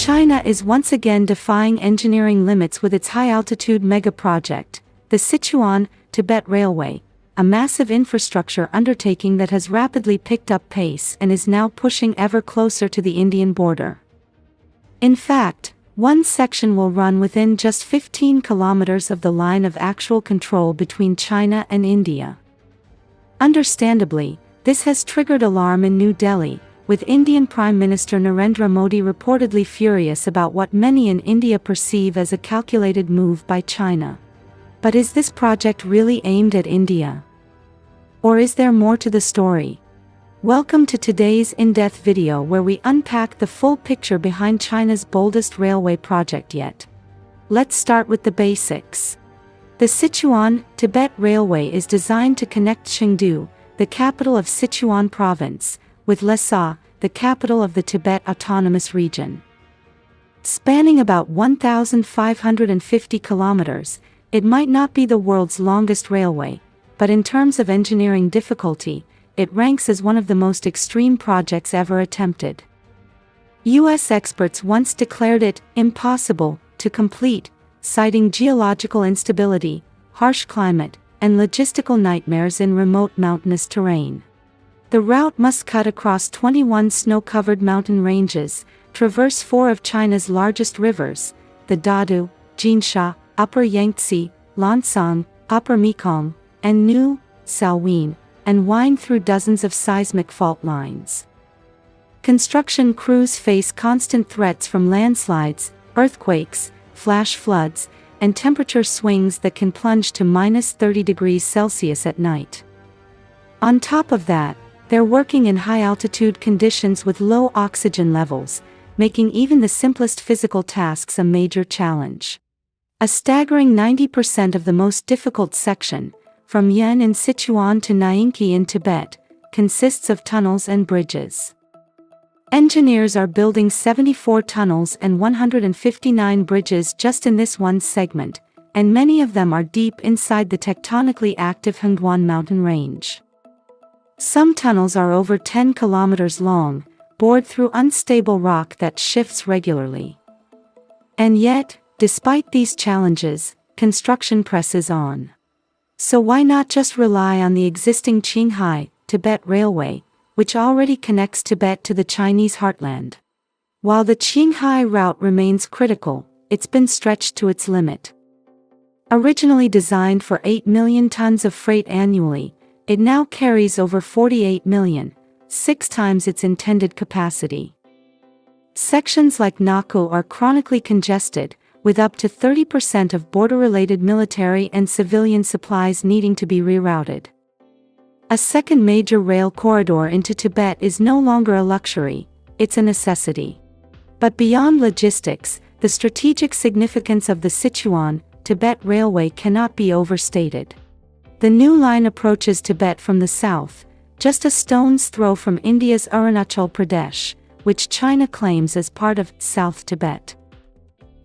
China is once again defying engineering limits with its high-altitude megaproject, the Sichuan, Tibet Railway, a massive infrastructure undertaking that has rapidly picked up pace and is now pushing ever closer to the Indian border. In fact, one section will run within just 15 kilometers of the line of actual control between China and India. Understandably, this has triggered alarm in New Delhi, with Indian Prime Minister Narendra Modi reportedly furious about what many in India perceive as a calculated move by China. But is this project really aimed at India? Or is there more to the story? Welcome to today's in-depth video where we unpack the full picture behind China's boldest railway project yet. Let's start with the basics. The Sichuan, Tibet Railway is designed to connect Chengdu, the capital of Sichuan province, with Lhasa, the capital of the Tibet Autonomous Region. Spanning about 1,550 kilometers, it might not be the world's longest railway, but in terms of engineering difficulty, it ranks as one of the most extreme projects ever attempted. US experts once declared it impossible to complete, citing geological instability, harsh climate, and logistical nightmares in remote mountainous terrain. The route must cut across 21 snow-covered mountain ranges, traverse 4 of China's largest rivers, the Dadu, Jinsha, Upper Yangtze, Lancang, Upper Mekong, and New, Salween, and wind through dozens of seismic fault lines. Construction crews face constant threats from landslides, earthquakes, flash floods, and temperature swings that can plunge to -30 degrees Celsius at night. On top of that, they're working in high-altitude conditions with low oxygen levels, making even the simplest physical tasks a major challenge. A staggering 90% of the most difficult section, from Yan in Sichuan to Nyingki in Tibet, consists of tunnels and bridges. Engineers are building 74 tunnels and 159 bridges just in this one segment, and many of them are deep inside the tectonically active Hengguan mountain range. Some tunnels are over 10 kilometers long, bored through unstable rock that shifts regularly. And yet, despite these challenges, construction presses on. So why not just rely on the existing Qinghai, Tibet Railway, which already connects Tibet to the Chinese heartland? While the Qinghai route remains critical, it's been stretched to its limit. Originally designed for 8 million tons of freight annually, it now carries over 48 million, 6 times its intended capacity. Sections like Naku are chronically congested, with up to 30% of border-related military and civilian supplies needing to be rerouted. A second major rail corridor into Tibet is no longer a luxury, it's a necessity. But beyond logistics, the strategic significance of the Sichuan, Tibet Railway cannot be overstated. The new line approaches Tibet from the south, just a stone's throw from India's Arunachal Pradesh, which China claims as part of South Tibet.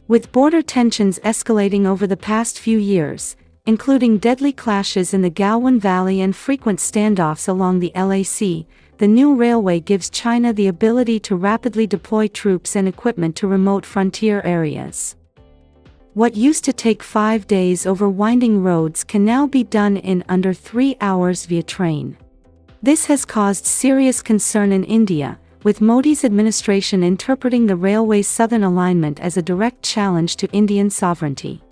With border tensions escalating over the past few years, including deadly clashes in the Galwan Valley and frequent standoffs along the LAC, the new railway gives China the ability to rapidly deploy troops and equipment to remote frontier areas. What used to take 5 days over winding roads can now be done in under 3 hours via train. This has caused serious concern in India, with Modi's administration interpreting the railway's southern alignment as a direct challenge to Indian sovereignty.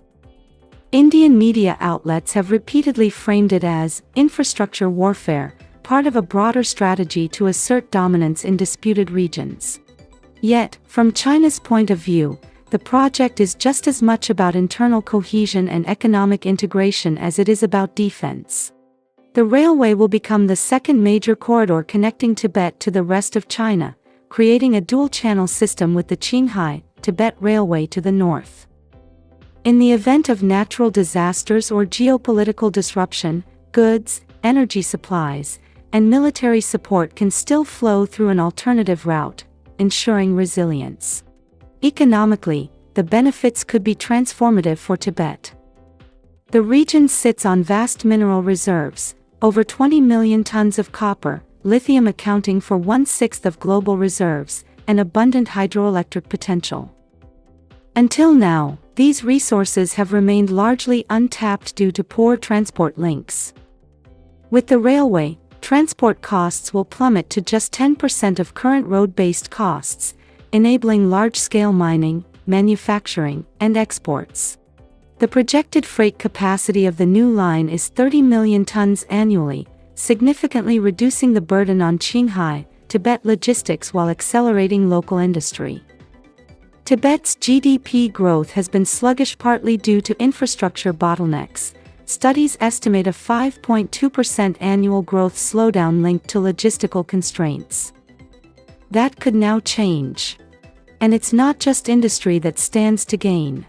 Indian media outlets have repeatedly framed it as infrastructure warfare, part of a broader strategy to assert dominance in disputed regions. Yet, from China's point of view, the project is just as much about internal cohesion and economic integration as it is about defense. The railway will become the second major corridor connecting Tibet to the rest of China, creating a dual-channel system with the Qinghai, Tibet Railway to the north. In the event of natural disasters or geopolitical disruption, goods, energy supplies, and military support can still flow through an alternative route, ensuring resilience. Economically, the benefits could be transformative for Tibet. The region sits on vast mineral reserves, over 20 million tons of copper, lithium accounting for 1/6 of global reserves, and abundant hydroelectric potential. Until now, these resources have remained largely untapped due to poor transport links. With the railway, transport costs will plummet to just 10% of current road-based costs, enabling large-scale mining, manufacturing, and exports. The projected freight capacity of the new line is 30 million tons annually, significantly reducing the burden on Qinghai, Tibet logistics while accelerating local industry. Tibet's GDP growth has been sluggish partly due to infrastructure bottlenecks. Studies estimate a 5.2% annual growth slowdown linked to logistical constraints. That could now change. And it's not just industry that stands to gain.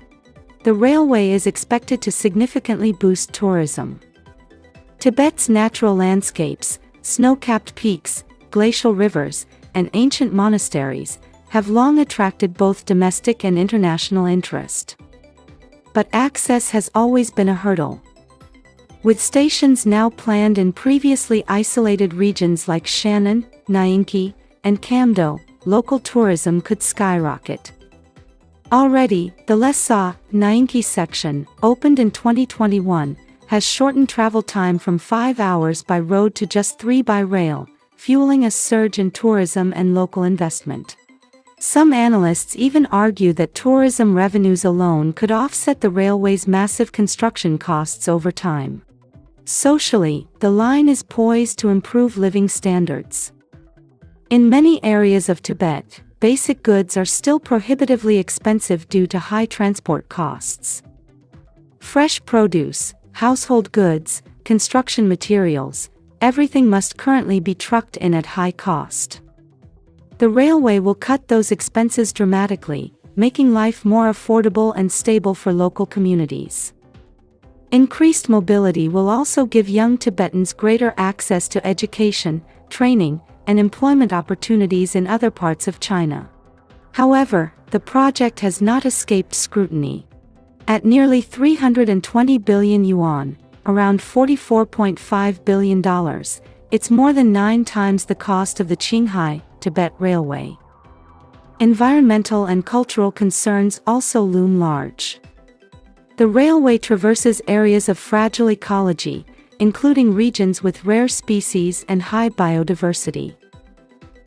The railway is expected to significantly boost tourism. Tibet's natural landscapes, snow-capped peaks, glacial rivers, and ancient monasteries have long attracted both domestic and international interest. But access has always been a hurdle. With stations now planned in previously isolated regions like Shannon, Nyingchi, and Chengdu, local tourism could skyrocket. Already, the Lhasa, Nyingchi section, opened in 2021, has shortened travel time from 5 hours by road to just 3 by rail, fueling a surge in tourism and local investment. Some analysts even argue that tourism revenues alone could offset the railway's massive construction costs over time. Socially, the line is poised to improve living standards. In many areas of Tibet, basic goods are still prohibitively expensive due to high transport costs. Fresh produce, household goods, construction materials, everything must currently be trucked in at high cost. The railway will cut those expenses dramatically, making life more affordable and stable for local communities. Increased mobility will also give young Tibetans greater access to education, training, and employment opportunities in other parts of China. However, the project has not escaped scrutiny. At nearly 320 billion yuan, around $44.5 billion, it's more than 9 times the cost of the Qinghai, Tibet Railway. Environmental and cultural concerns also loom large. The railway traverses areas of fragile ecology, including regions with rare species and high biodiversity.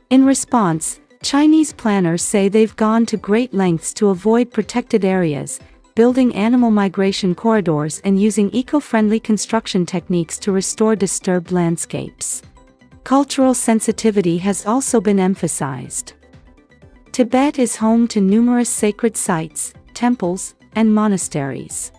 In response, Chinese planners say they've gone to great lengths to avoid protected areas, building animal migration corridors and using eco-friendly construction techniques to restore disturbed landscapes. Cultural sensitivity has also been emphasized. Tibet is home to numerous sacred sites, temples, and monasteries.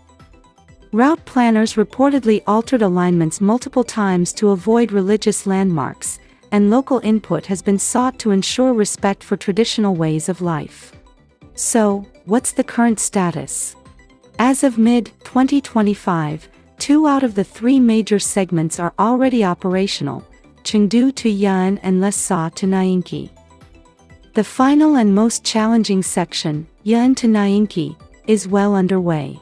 Route planners reportedly altered alignments multiple times to avoid religious landmarks, and local input has been sought to ensure respect for traditional ways of life. So, what's the current status? As of mid-2025, 2 out of the 3 major segments are already operational, Chengdu to Yan and Lhasa to Nyingchi. The final and most challenging section, Yan to Nyingchi, is well underway.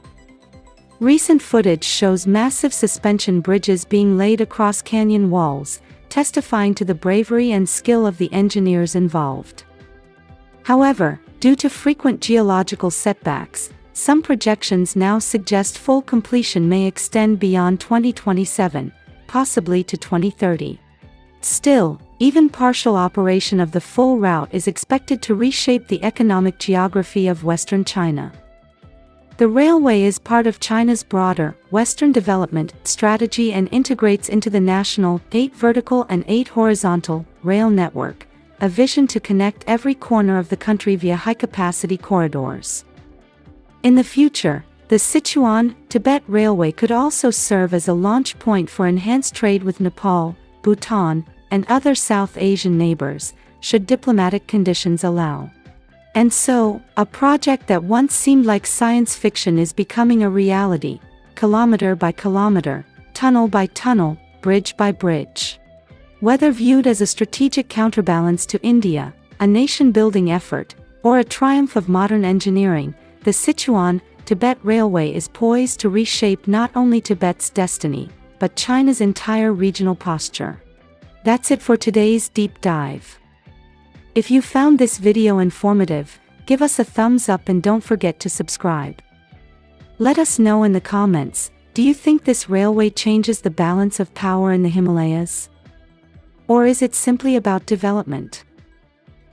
Recent footage shows massive suspension bridges being laid across canyon walls, testifying to the bravery and skill of the engineers involved. However, due to frequent geological setbacks, some projections now suggest full completion may extend beyond 2027, possibly to 2030. Still, even partial operation of the full route is expected to reshape the economic geography of Western China. The railway is part of China's broader, Western development strategy and integrates into the national 8 vertical and 8 horizontal rail network, a vision to connect every corner of the country via high-capacity corridors. In the future, the Sichuan, Tibet Railway could also serve as a launch point for enhanced trade with Nepal, Bhutan, and other South Asian neighbors, should diplomatic conditions allow. And so, a project that once seemed like science fiction is becoming a reality, kilometer by kilometer, tunnel by tunnel, bridge by bridge. Whether viewed as a strategic counterbalance to India, a nation-building effort, or a triumph of modern engineering, the Sichuan, Tibet Railway is poised to reshape not only Tibet's destiny, but China's entire regional posture. That's it for today's deep dive. If you found this video informative, Give us a thumbs up and don't forget to subscribe. Let us know in the comments, do you think this railway changes the balance of power in the Himalayas? Or is it simply about development?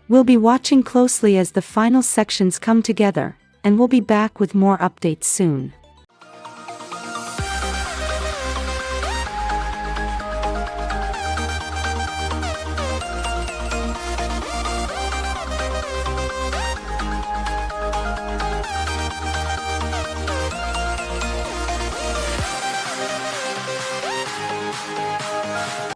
We'll be watching closely as the final sections come together, and we'll be back with more updates soon.